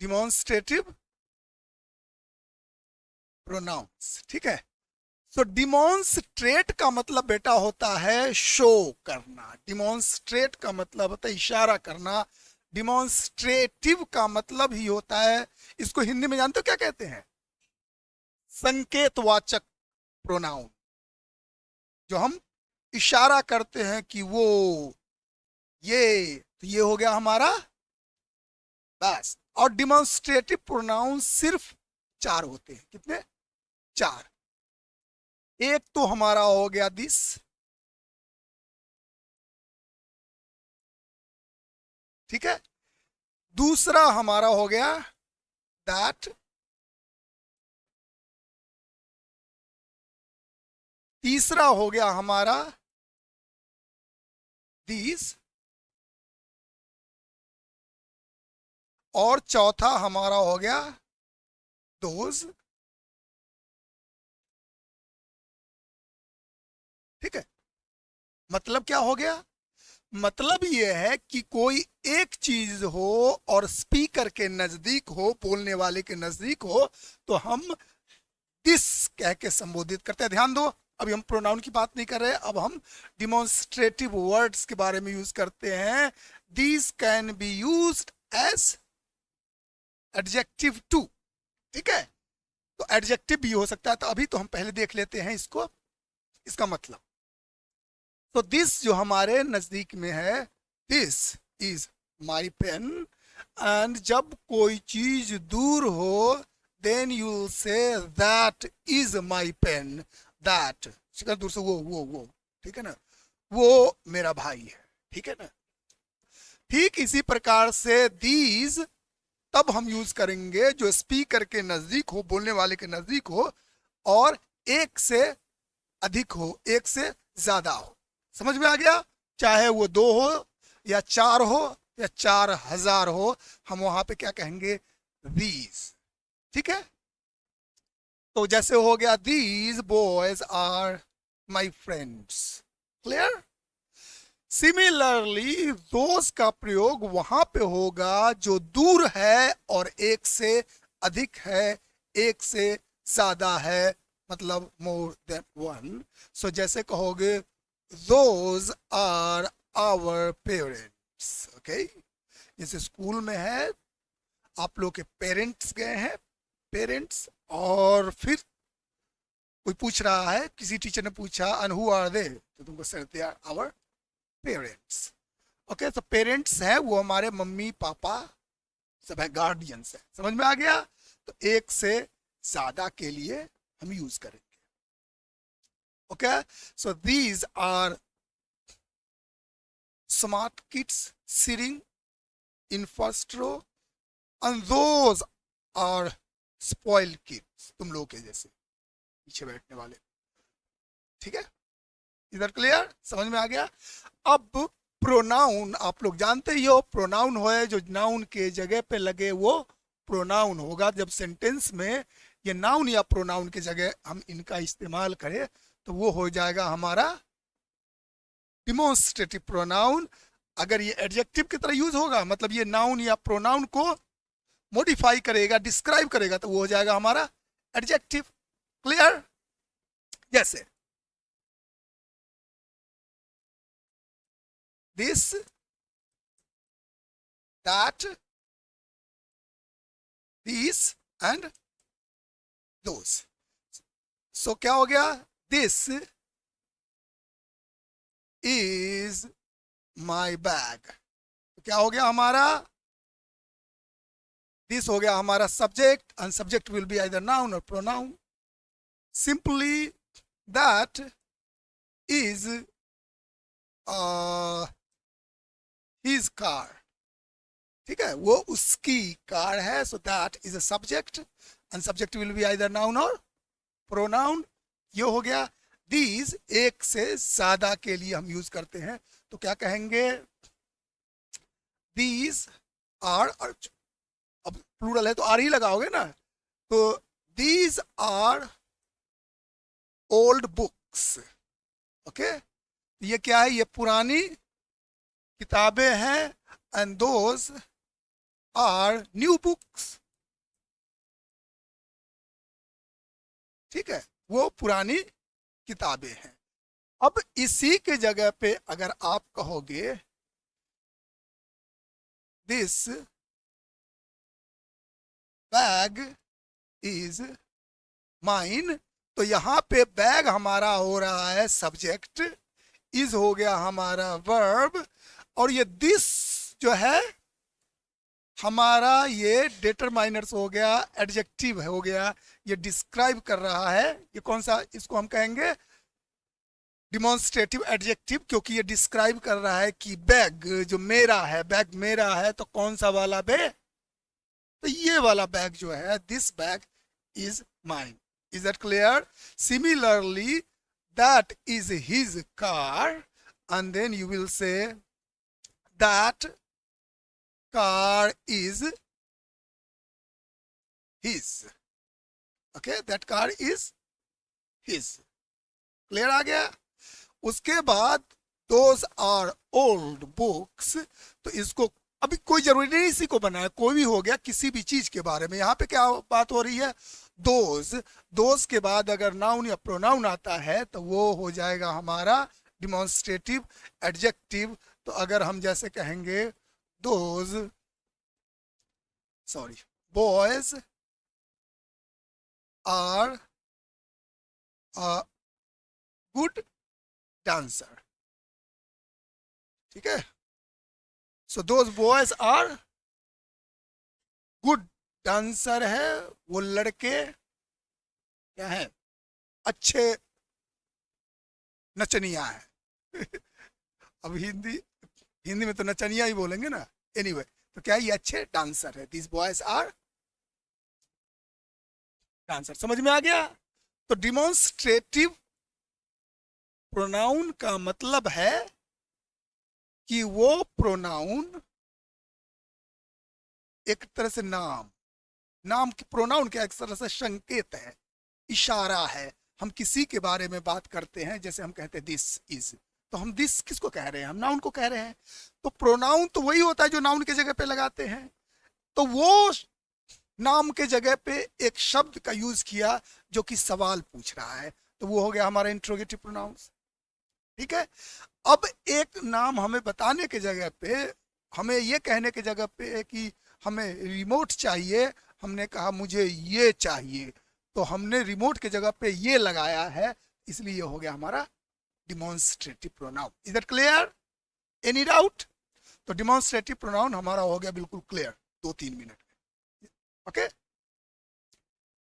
Demonstrative pronounce, ठीक है। सो demonstrate का मतलब बेटा होता है शो करना, डिमॉन्स्ट्रेट का मतलब होता है इशारा करना, डिमॉन्स्ट्रेटिव का मतलब ही होता है, इसको हिंदी में जानते हो क्या कहते हैं? संकेतवाचक प्रोनाउन, जो हम इशारा करते हैं कि वो, ये, तो ये हो गया हमारा, बस। और डिमॉन्स्ट्रेटिव प्रोनाउन सिर्फ चार होते हैं, कितने? चार। एक तो हमारा हो गया दिस, ठीक है। दूसरा हमारा हो गया दैट। तीसरा हो गया हमारा दिस। और चौथा हमारा हो गया दोज, ठीक है। मतलब क्या हो गया? मतलब ये है कि कोई एक चीज हो और स्पीकर के नजदीक हो, बोलने वाले के नजदीक हो, तो हम दिस कह के संबोधित करते हैं। ध्यान दो, अभी हम प्रोनाउन की बात नहीं कर रहे, अब हम डिमॉन्स्ट्रेटिव वर्ड्स के बारे में यूज करते हैं। These can be used as adjective too, ठीक है। तो एडजेक्टिव भी हो सकता है, तो अभी तो हम पहले देख लेते हैं इसको, इसका मतलब। तो दिस जो हमारे नजदीक में है, this is my pen. And जब कोई चीज दूर हो, then you say that is my pen. That दूर से वो, ठीक है ना, वो मेरा भाई है, ठीक है ना। ठीक इसी प्रकार से दीज तब हम यूज करेंगे जो स्पीकर के नजदीक हो, बोलने वाले के नजदीक हो, और एक से अधिक हो, एक से ज्यादा हो। समझ में आ गया? चाहे वो दो हो या चार हो या 4000 हो, हम वहां पे क्या कहेंगे? दीज, ठीक है। तो जैसे हो गया these boys are my friends, clear. Similarly those का प्रयोग वहां पे होगा जो दूर है और एक से अधिक है, एक से ज्यादा है, मतलब मोर देन वन। सो जैसे कहोगे those are our parents, okay. जैसे स्कूल में है, आप लोग के पेरेंट्स गए हैं, पेरेंट्स, और फिर कोई पूछ रहा है, किसी टीचर ने पूछा एंड हु आर दे, तो तुमको sir they are our parents, okay. तो पेरेंट्स है वो हमारे मम्मी पापा सब है, गार्डियंस है। समझ में आ गया? तो एक से ज्यादा के लिए हम यूज करेंगे, okay. So these are smart kids sitting in first row, and those are spoiled kids, तुम लोग के जैसे पीछे बैठने वाले, ठीक है। इधर क्लियर? समझ में आ गया? अब प्रोनाउन आप लोग जानते ही हो, प्रोनाउन हो जो नाउन के जगह पे लगे वो प्रोनाउन होगा। जब सेंटेंस में ये नाउन या प्रोनाउन के जगह हम इनका इस्तेमाल करें, तो वो हो जाएगा हमारा डिमॉन्स्ट्रेटिव प्रोनाउन। अगर ये एडजेक्टिव की तरह यूज होगा, मतलब ये नाउन या प्रोनाउन को मॉडिफाई करेगा, डिस्क्राइब करेगा, तो वो हो जाएगा हमारा एडजेक्टिव, क्लियर। जैसे this, that, these and those। So क्या हो गया? This is my bag. क्या हो गया हमारा? दिस हो गया हमारा subject, and subject will be either noun or pronoun. Simply that is his car, ठीक है, वो उसकी कार है। So that is a subject, and subject will be either noun or pronoun. ये हो गया। दीज एक से ज्यादा के लिए हम यूज करते हैं, तो क्या कहेंगे? दीज आर, अब प्लूरल है तो आर ही लगाओगे ना, तो these are old books, okay. ये क्या है? ये पुरानी किताबें हैं, and those are new books, ठीक है, वो पुरानी किताबें हैं। अब इसी के जगह पे अगर आप कहोगे दिस बैग इज माइन, तो यहां पे बैग हमारा हो रहा है सब्जेक्ट, इज हो गया हमारा वर्ब, और ये दिस जो है हमारा ये डिटरमाइनर्स हो गया, एडजेक्टिव हो गया, ये डिस्क्राइब कर रहा है। ये कौन सा, इसको हम कहेंगे डिमॉन्स्ट्रेटिव एडजेक्टिव, क्योंकि ये डिस्क्राइब कर रहा है कि बैग जो मेरा है, बैग मेरा है, तो कौन सा वाला बैग, तो ये वाला बैग जो है, this bag is mine. Is that clear? Similarly that is his car, and then you will say that car is his, okay, that car is his। Clear आ गया? उसके बाद those are old books, तो इसको अभी कोई जरूरी नहीं इसी को बनाए, कोई भी हो गया किसी भी चीज के बारे में। यहाँ पे क्या बात हो रही है, दोज के बाद अगर नाउन या प्रोनाउन आता है तो वो हो जाएगा हमारा डिमॉन्स्ट्रेटिव एडजेक्टिव। तो अगर हम जैसे कहेंगे those boys are a good dancer, ठीक है, so those boys are good dancer है, वो लड़के क्या है, अच्छे नचनिया है अब हिंदी में तो नचनिया ही बोलेंगे ना, एनीवे तो क्या ये अच्छे डांसर है, दिस बॉयज आर डांसर। समझ में आ गया? तो डिमॉन्स्ट्रेटिव प्रोनाउन का मतलब है कि वो प्रोनाउन एक तरह से नाम की प्रोनाउन क्या एक तरह से संकेत है, इशारा है। हम किसी के बारे में बात करते हैं, जैसे हम कहते हैं दिस इज, तो हम दिस किसको कह रहे हैं, हम नाउन को कह रहे हैं। तो प्रोनाउन तो वही होता है जो नाउन के जगह पे लगाते हैं। तो वो नाम के जगह पे एक शब्द का यूज किया जो कि सवाल पूछ रहा है, तो वो हो गया हमारा इंट्रोगेटिव प्रोनाउंस, ठीक है। अब एक नाम हमें बताने के जगह पे, हमें ये कहने के जगह पे कि हमें रिमोट चाहिए, हमने कहा मुझे ये चाहिए, तो हमने रिमोट के जगह पे ये लगाया है, इसलिए ये हो गया हमारा demonstrative pronoun. Is that clear? Any doubt? तो डिमॉन्स्ट्रेटिव प्रोनाउन हमारा हो गया बिल्कुल क्लियर 2-3 मिनट में, ओके।